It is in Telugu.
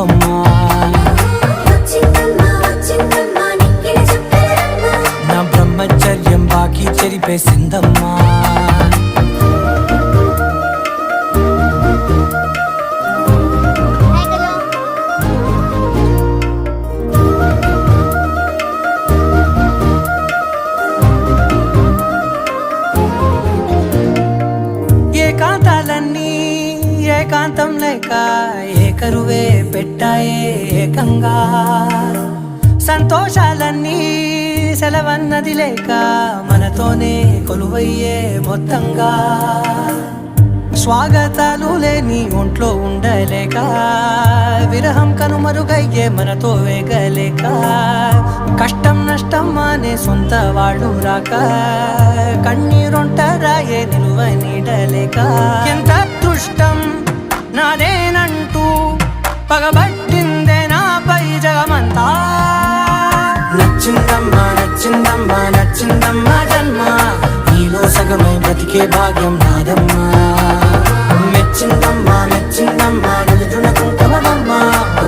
సింధమ్మా. నా బ్రహ్మచర్యం బాకీ చెరిపే సింధమ్మా. ఏకాంతాలన్నీ ఏకాంతం లేక ఏకరువే పెట్టాయే ఏకంగా. సంతోషాలన్నీ సెలవన్నది లేక మనతోనే కొలువయ్యే మొత్తంగా. స్వాగతాలు లేని ఒంట్లో ఉండలేక విరహం కనుమరుగయ్యే మనతో వేగలేక. కష్టం నష్టం అనే సొంత వాళ్ళు రాక కన్నీరొంటరాయే నిలువ నీడలేక. ఎంత అదృష్టం నాదేనంటూ పగబట్టిందే నాపై జగమంతా. నచ్చిందమ్మా నచ్చిందమ్మా నచ్చిందమ్మా జన్మ, నీలో సగమై బ్రతికే భాగ్యం నాదమ్మా.